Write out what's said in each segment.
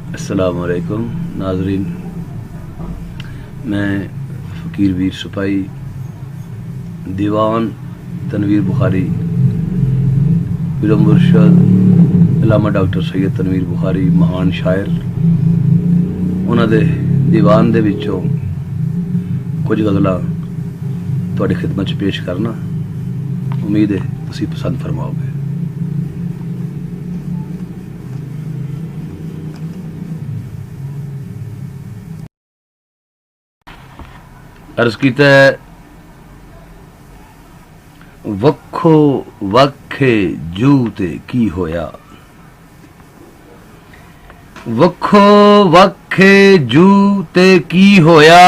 अस्सलाम वालेकुम नाज़रीन, मैं फ़कीर वीर सिपाही दीवान तनवीर बुखारी पीर मुर्शद अल्लामा डॉक्टर सैयद तनवीर बुखारी महान शायर उन्हां दे दीवान दे विचों कुछ गज़लां तुहाडी खिदमत च पेश करना। उम्मीद है तुसीं पसंद फरमाओगे। अर्ज कीता है, वक्खो वक्खे जू ते की होया, वक्खो वक्खे जू ते की होया,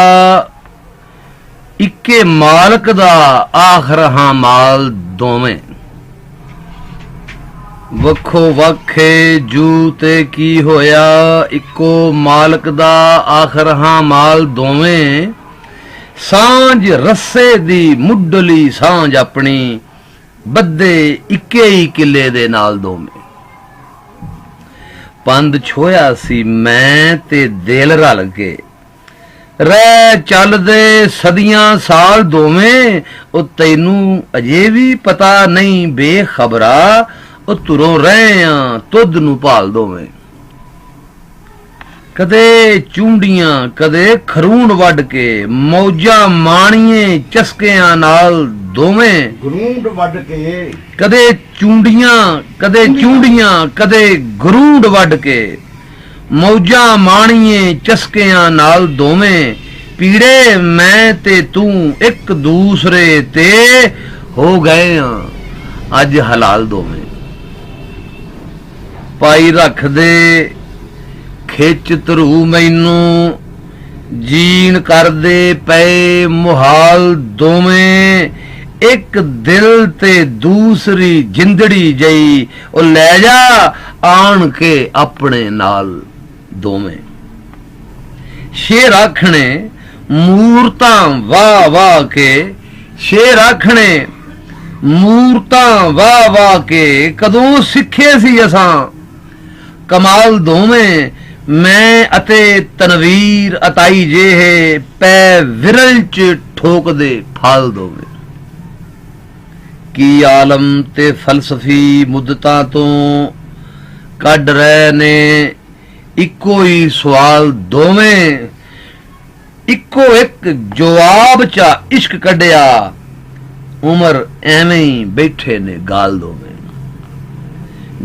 इक्के मालक दा आखर हां माल दोवें। वक्खो वक्खे जू ते की होया, इक्को मालक दा आखर हां माल दोवें। सांझ रस्से दी मुड्डली सांझ अपनी, बद्दे इक्के ही किले दे नाल दोवें। पंद छोया सी मैं ते दिल रल के, रह चलदे सदियां साल दोवें। ओ तैनू अजे भी पता नहीं बेखबरा, ओ तुरों रहे आ तुद नू भाल दोवें। कदे चूंडियां कदे खरूण वड के, मौजा माणिए चस्कियां नाल दोवें। गरूंड वड के कदे चूंडियां कदे गरूंड वड के, मौजा माणिए चस्कियां नाल दोवें। पीड़े मैं ते तू एक दूसरे ते हो गए हां अज हलाल दोवें। पाई रख दे खिच धरू मैनू, जीण कर दे पे मुहाल दोवें। एक दिल ते दूसरी जिंदड़ी जई, ओ लै जा आन के अपने नाल दोवें। शेर आखने मूरतां वाह वाह के, शेर आखने मूरतां वाह वाह के, कदों सिखे सी असां कमाल दोवें। मैं अते तनवीर अताई जे है, पै विरल च ठोक दे फाल दोवें। की आलम ते फलसफी मुद्दतां तो कढ रहे ने इक्को ही सवाल दोवें। इक्को एक जवाब चा इश्क कढिया, उमर एवें ही बैठे ने गाल दोवें।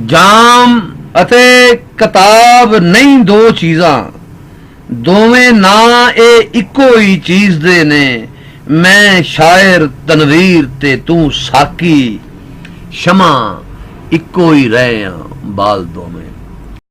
जाम अते किताब नहीं दो चीज़ां, दोवें ना ए इक्को ही चीज़ दे ने। मैं शायर तनवीर ते तू साकी, शमा इक्को ही रहे बाल दोवें।